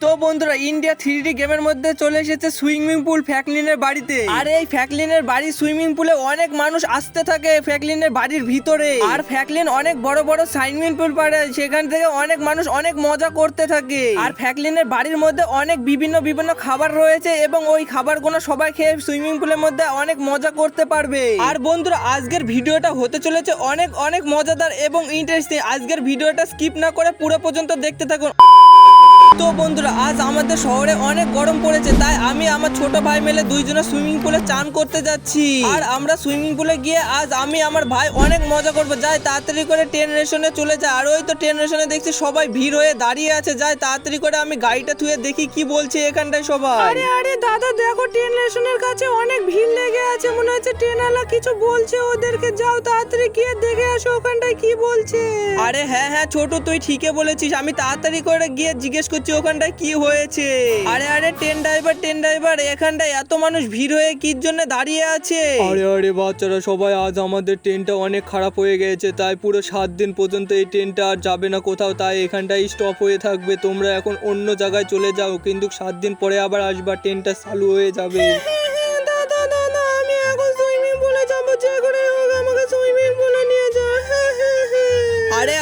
তো বন্ধুরা India 3D গেমের মধ্যে চলে এসেছে সুইমিং পুল ফ্র্যাঙ্কলিনের বাড়িতে। আর এই ফ্র্যাঙ্কলিনের বাড়ির সুইমিং পুলে অনেক মানুষ আসতে থাকে ফ্র্যাঙ্কলিনের বাড়ির ভিতরে। আর ফ্র্যাঙ্কলিন অনেক বড় বড় সুইমিং পুল পারে, সেখান থেকে অনেক মানুষ অনেক মজা করতে থাকে। আর ফ্র্যাঙ্কলিনের বাড়ির মধ্যে অনেক বিভিন্ন খাবার রয়েছে এবং ওই খাবারগুলো সবাই খেয়ে সুইমিং পুলের মধ্যে অনেক মজা করতে পারবে। আর বন্ধুরা আজকের ভিডিওটা হতে চলেছে অনেক মজাদার এবং ইন্টারেস্টিং। আজকের ভিডিওটা স্কিপ না করে পুরো পর্যন্ত দেখতে থাকুন। তো বন্ধুরা আজ আমাদের শহরে অনেক গরম পড়েছে, তাই আমি আমার ছোট ভাই মিলে দুইজনে সুইমিং পুলে চান করতে যাচ্ছি। আর আমরা সুইমিং পুলে গিয়ে আজ আমি আমার ভাই অনেক মজা করবো। যাই তাড়াতাড়ি করে ট্রেন স্টেশনে চলে যায়। আর ওই তো ট্রেন স্টেশনে দেখছি সবাই ভিড় হয়ে দাঁড়িয়ে আছে। যাই তাড়াতাড়ি করে আমি গাড়িটা থুয়ে দেখি কি বলছে এখানটায় সবাই। আরে দাদা দেখো ট্রেন স্টেশনের কাছে অনেক ভিড় লেগে আছে, মনে হচ্ছে ট্রেনওয়ালা কিছু বলছে ওদেরকে। যাও তাড়াতাড়ি গিয়ে দেখে আসো ওখানটায় কি বলছে। আরে হ্যাঁ ছোট তুই ঠিকই বলেছিস, আমি তাড়াতাড়ি করে গিয়ে জিজ্ঞেস করছি ওখানটায় কি হয়েছে। আরে ট্রেন ড্রাইভার এখানটায় এত মানুষ ভিড় হয়ে কি জন্য দাঁড়িয়ে আছে? আরে বাচ্চারা সবাই, আজ আমাদের ট্রেনটা অনেক খারাপ হয়ে গেছে, তাই পুরো 7 দিন পর্যন্ত এই ট্রেনটা আর যাবে না কোথাও, তাই এখানটায় স্টপ হয়ে থাকবে। তোমরা এখন অন্য জায়গায় চলে যাও, কিন্তু 7 দিন পরে আবার আসবা, ট্রেনটা চালু হয়ে যাবে। দাদা আমি এখন সুইমিং পুলে যাবো, যে করে হোক আমাকে সুইমিং পুলে নিয়ে যাও।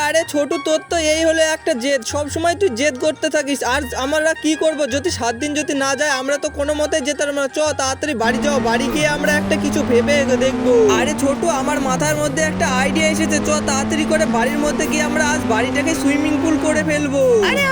আরে ছোট তোর তো এই হলো একটা জেদ, সব সময় তুই জেদ করতে থাকিস। আর আমরা কি করব যদি 7 দিন যদি না যায়? আমরা তো কোনো মতে যেতে পারবো না। চ তাড়াতাড়ি বাড়ি যাও, বাড়ি গিয়ে আমরা একটা কিছু ভেবে দেখবো। আরে ছোট আমার মাথার মধ্যে একটা আইডিয়া এসেছে, চ তাড়াতাড়ি করে বাড়ির মধ্যে গিয়ে আমরা আজ বাড়িটাকে সুইমিং পুল করে ফেলবো।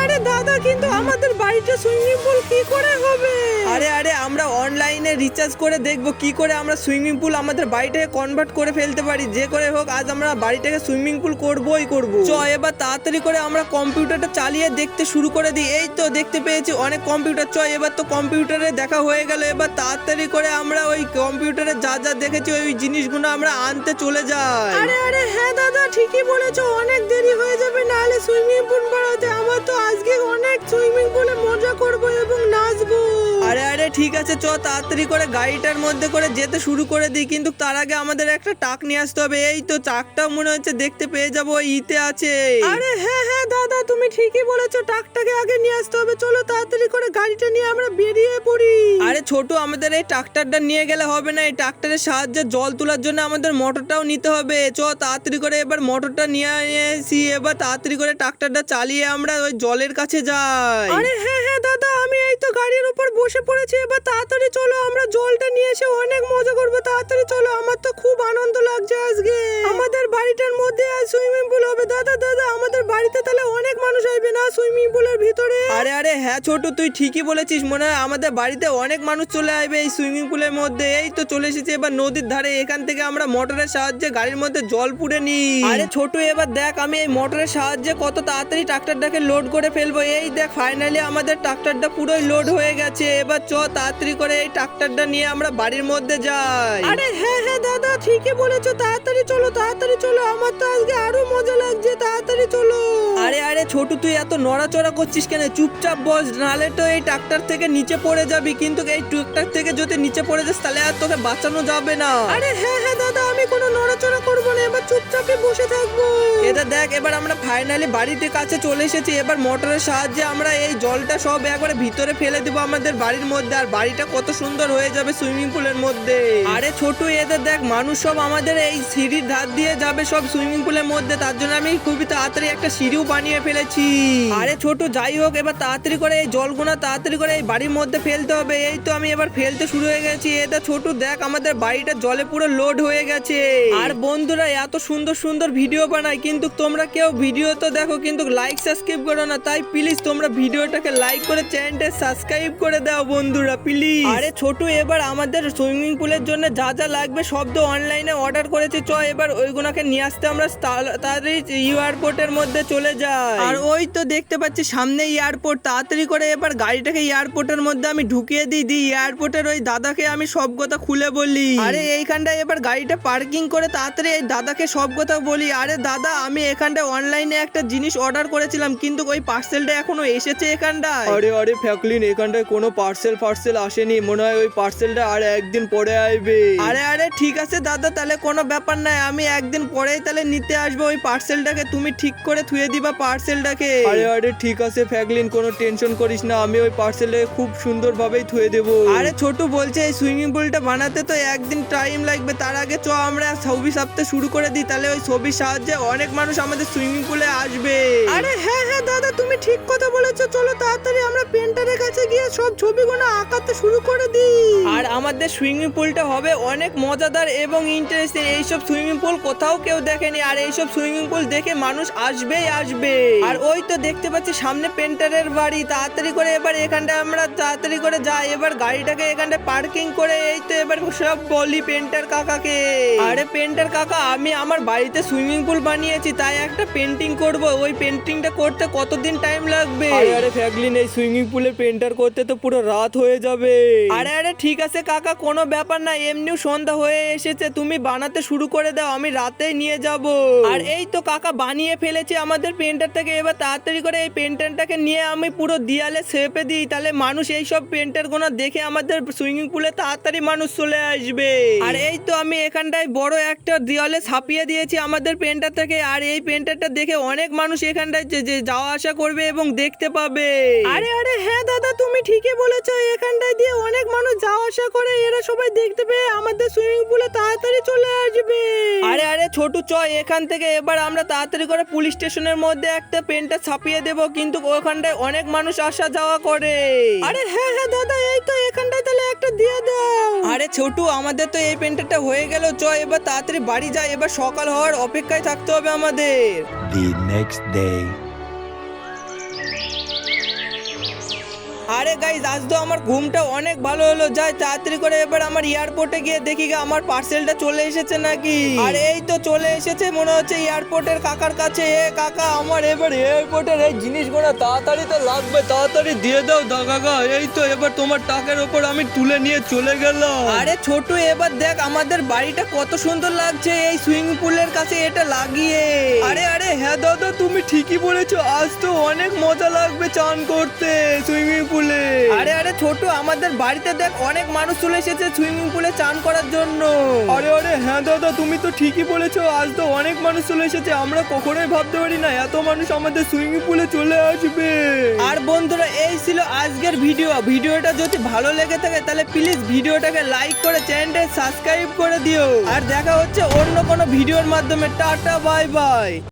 আরে দাদা কিন্তু আমাদের বাড়িতে সুইমিং পুল কি করে হবে? আরে আমরা অনলাইনে রিচার্জ করে দেখবো কি করে আমরা সুইমিং পুল আমাদের বাড়িটাকে কনভার্ট করে ফেলতে পারি। যে করে হোক আজ আমরা বাড়িটাকে সুইমিং পুল করবোই করবো। চ এবার তাড়াতাড়ি করে আমরা কম্পিউটারটা চালিয়ে দেখতে শুরু করে দিই। এই তো দেখতে পেয়েছি অনেক কম্পিউটার। চ এবার তো কম্পিউটারে দেখা হয়ে গেল, এবার তাড়াতাড়ি করে আমরা ওই কম্পিউটারে যা দেখেছি ওই জিনিসগুলো আমরা আনতে চলে যাই। আরে হ্যাঁ দাদা ঠিকই বলেছো, অনেক দেরি হয়ে যাবে নাহলে সুইমিং পুল বানাতে। আমার তো আজকে অনেক সুইমিং পুলে মজা করব এবং নাচবো। আরে ঠিক আছে, চ তাড়াতাড়ি করে গাড়িটার মধ্যে করে যেতে শুরু করে দিই, কিন্তু তার আগে আমাদের একটা টাক নিয়ে আসতে হবে। এই তো চাকটাও মনে হচ্ছে দেখতে পেয়ে যাবো ইতে আছে। আরে হ্যাঁ দাদা তুমি ঠিকই বলেছো, টাকটাকে আগে নিয়ে আসতে হবে। চলো তাড়াতাড়ি করে গাড়িটা নিয়ে আমরা বেরিয়ে পড়ি। আরে ছোট আমাদের এই ট্রাক্টরটা নিয়ে গেলে হবে না, এই ট্রাক্টরের সাহায্যে জল তোলার জন্য আমাদের মোটরটাও নিতে হবে। চ তাড়াতাড়ি করে এবার মোটরটা নিয়ে এসি, এবার তাড়াতাড়ি করে ট্রাক্টরটা চালিয়ে আমরা ওই জলের কাছে যাই। আরে হ্যাঁ দাদা আমি এই তো গাড়ির উপর বসে পড়েছি, এবার তাড়াতাড়ি চলো আমরা জলটা নিয়ে এসে অনেক মজা করবো। তাড়াতাড়ি চলো, আমার তো খুব আনন্দ লাগছে আজকে। আমাদের বাড়িটার মধ্যে আর সুইমিং পুল হবে। দাদা আমাদের বাড়িতে তাহলে অনেক মানুষ আসবে না সুইমিং পুলের ভিতরে? আরে হ্যাঁ ছোট তুই ঠিকই বলেছিস, মনে হয় আমাদের বাড়িতে অনেক মানুষ চলে আসবে এই সুইমিং পুলের মধ্যে। এই তো চলে এসেছে এবার নদীর ধারে, এখান থেকে আমরা মোটরের সাহায্যে গাড়ির মধ্যে জল পুড়ে নিই। আরে ছোট এবার দেখ আমি এই মোটরের সাহায্যে কত তাড়াতাড়ি ট্রাক্টরটাকে লোড করে ফেলবো। এই দেখ ফাইনালি আমাদের ট্রাক্টরটা পুরোই লোড হয়ে গেছে। এবার চ তাড়াতাড়ি করে এই ট্রাক্টরটা নিয়ে আমরা বাড়ির মধ্যে যাই। আরে হ্যাঁ দাদা ঠিকই বলেছো, তাড়াতাড়ি চলো, আমার তো আজকে আরো মজা লাগছে। তাড়াতাড়ি চলো। আরে ছোট তুই এত নড়াচড়া করছিস কেন? চুপচাপ বস, নাহলে তো এই ট্রাক্টর থেকে নিচে পড়ে যাবি। কিন্তু এই ট্রাক্টর থেকে যদি নিচে পড়ে যাস তাহলে আর তোকে বাঁচানো যাবে না। আরে হ্যাঁ দাদা আমি কোনো নড়াচড়া করবো না, এবার চুপচাপই বসে থাকবো। এটা দেখ এবার আমরা ফাইনালি বাড়িতে কাছে চলে এসেছি। এবার মোটরের সাহায্যে আমরা এই জলটা সব একবারে ভিতরে ফেলে দেবো আমাদের বাড়ির মধ্যে, আর বাড়িটা কত সুন্দর হয়ে যাবে সুইমিং পুলের মধ্যে। আরে ছোট এদের দেখ মানুষ সব আমাদের এই সিঁড়ির ধার দিয়ে যাবে সব সুইমিং পুলের মধ্যে, তার জন্য আমি খুবই তাড়াতাড়ি একটা সিঁড়িও বানিয়ে ফেলেছি। আরে ছোট যাই হোক এবার তাড়াতাড়ি করে এই জলগুনা তাড়াতাড়ি করে এই বাড়ির মধ্যে ফেলতে হবে। এই তো আমি এবার ফেলতে শুরু হয়ে গেছি। এটা ছোট দেখ আমাদের বাড়িটা জলে পুরো লোড হয়ে গেছে। আর বন্ধুরা এত সুন্দর ভিডিও বানাই, কিন্তু তোমরা কেউ ভিডিও তো দেখো কিন্তু লাইক সাবস্ক্রাইব করো না, তাই প্লিজ তোমরা ভিডিওটাকে লাইক করে চ্যানেলটা সাবস্ক্রাইব করে দাও বন্ধুরা প্লিজ। আরে ছোট এবার আমাদের সুইমিং পুলের জন্য যা লাগবে সব তো অনলাইনে অর্ডার করেছি। চ এবার ওইগুলোকে নিয়ে আসতে আমরা তাড়াতাড়ি এয়ারপোর্টের মধ্যে চলে যাই। আর ওই তো দেখতে পাচ্ছি সামনে এয়ারপোর্ট, তাড়াতাড়ি করে এবার গাড়িটাকে এয়ারপোর্টের মধ্যে আমি ঢুকিয়ে দিই। এয়ারপোর্টের ওই দাদাকে আমি সব কথা খুলে বলি। আরে এইখানটায় এবার গাড়িটা পার্কিং করে তাড়াতাড়ি এই দাদাকে সব কথা বলি। আরে দাদা আমি এখানটায় অনলাইনে একটা জিনিস অর্ডার করেছিলাম, কিন্তু ওই পার্সেলটা এখনো এসেছে এখানটায়। আরে ফ্র্যাঙ্কলিন, এখানটায় কোনো পার্সেল আসেনি, মনে মনে হয় ওই পার্সেলটা আর একদিন পরে আসবে। আরে আরে ঠিক আছে দাদা, তাহলে কোনো ব্যাপার নাই, আমি একদিন পরেই তাহলে নিতে আসবো ওই পার্সেলটাকে। তুমি ঠিক করে থুয়ে দিবা পার্সেলটাকে। আরে আরে ঠিক আছে ফ্র্যাঙ্কলিন, কোনো টেনশন করিস না, আমি ওই পার্সেলটাকে খুব সুন্দরভাবেই থুয়ে দেবো। আরে ছোট বলছে এই সুইমিং পুলটা বানাতে তো একদিন টাইম লাগবে, তার আগে চ আমরা ছবি ছাপতে শুরু করে দিই, তাহলে ওই ছবির সাহায্যে অনেক মানুষ আমাদের সুইমিং পুলে আসবে। আরে হ্যাঁ হ্যাঁ দাদা, তুমি ঠিক কথা বলেছো। চলো তাড়াতাড়ি আমরা পেন্টারের কাছে গিয়ে সব ছবিগুলো আঁকাতে শুরু করে দিই। আর আমাদের সুইমিং পুলটা হবে অনেক মজাদার এবং ইন্টারেস্টিং। এইসব সুইমিং পুল কোথাও কেউ দেখেনি, আর এইসব সুইমিং পুল দেখে মানুষ আসবেই আসবে। আর ওই তো দেখতে পাচ্ছি সামনে পেন্টারের বাড়ি, তাড়াতাড়ি করে এবার এখানটা আমরা তাড়াতাড়ি করে যাই, এবার গাড়িটাকে এখানটা পার্কিং করে এই তো এবার সব বলি পেন্টার কাকাকে। আরে পেন্টার কাকা, আমি আমার বাড়িতে সুইমিং পুল বানিয়েছি, তাই একটা পেন্টিং করব। ওই পেন্টিংটা করতে কতদিন টাইম লাগবে? আরে আরে ফ্র্যাঙ্কলিন, এই সুইমিং পুলে পেন্টার করতে তো পুরো রাত হয়ে যাবে। আরে আরে ঠিক আছে কাকা, কোনো ব্যাপার না, এমনিও সন্ধ্যা হয়ে এসেছে, তুমি বানাতে শুরু করে দাও, আমি রাতেই নিয়ে যাব। আর এই তো কাকা বানিয়ে ফেলেছি আমাদের পেন্টার থেকে, এবার তাড়াতাড়ি করে এই পেন্টারটাকে নিয়ে আমি পুরো দেয়ালে ছেপে দিই, তাহলে মানুষ এই সব পেন্টার গুলো দেখে আমাদের সুইমিং পুলে তাড়াতাড়ি মানুষ চলে আসবে। আর এই তো আমি এখানটায় বড় একটা দেয়ালে ছাপিয়ে দিয়েছি আমাদের পেন্টার থেকে, আর এই পেন্টারটা দেখে অনেক মানুষ এখানটায় যে যাওয়া আসা করবে এবং দেখতে পাবে। আরে আরে হ্যাঁ দাদা, তুমি ঠিকই বলেছো, এখানটায় দিয়ে অনেক মানুষ যাওয়া আসা করে, এরা সবাই দেখতে পেয়ে আমাদের সুইমিং পুলে তাড়াতাড়ি চলে আসবে। আরে আরে ছোটু চ, এখান থেকে এবার আমরা তাড়াতাড়ি করে পুলিশ স্টেশনের মধ্যে একটা পেনটা ছাপিয়ে দেব, কিন্তু ওখানটায় অনেক মানুষ আসা যাওয়া করে। আরে হ্যাঁ হ্যাঁ দাদা, এই তো এখানটায় তাহলে একটা দিয়ে দাও। আরে ছোটু, আমাদের তো এই পেনটা হয়ে গেল, চ এবার তাড়াতাড়ি বাড়ি যাই, এবার সকাল হওয়ার অপেক্ষায় থাকতে হবে আমাদের। The next day. আরে গাইজ, আজ তো আমার ঘুমটা অনেক ভালো হলো, যাই তাড়াতাড়ি করে এবার আমার এয়ারপোর্টে গিয়ে দেখি গা আমার পার্সেলটা চলে এসেছে নাকি। আর এই তো চলে এসেছে মনে হচ্ছে এয়ারপোর্টের কাকার কাছে। এ কাকা, আমার এবার এয়ারপোর্টের এই জিনিসগুলো তাড়াতাড়ি তো লাগবে, তাড়াতাড়ি দিয়ে দাও কাকা। এই তো এবার তোমার টাকার ওপর আমি তুলে নিয়ে চলে গেলাম। আরে ছোটু, এবার দেখ আমাদের বাড়িটা কত সুন্দর লাগছে এই সুইমিং পুলের কাছে এটা লাগিয়ে। আরে আরে হ্যাঁ দাদা, তুমি ঠিকই বলেছো, আজ তো অনেক মজা লাগবে চান করতে সুইমিং পুলে। আরে আরে ছোটু, আমাদের বাড়িতে দেখ অনেক মানুষ চলে এসেছে সুইমিং পুলে চান করার জন্য। আরে আরে হ্যাঁ দাদা, তুমি তো ঠিকই বলেছো, আজ তো অনেক মানুষ চলে এসেছে, আমরা কখনোই ভাবতে পারি না এত মানুষ আমাদের সুইমিং পুলে চলে আসবে। আর বন্ধুরা, এই ছিল আজকের ভিডিওটা যদি ভালো লেগে থাকে তাহলে প্লিজ ভিডিওটাকে লাইক করে চ্যানেলটা সাবস্ক্রাইব করে দিও। আর দেখা হচ্ছে অন্য কোনো ভিডিওর মাধ্যমে। Tata bye bye.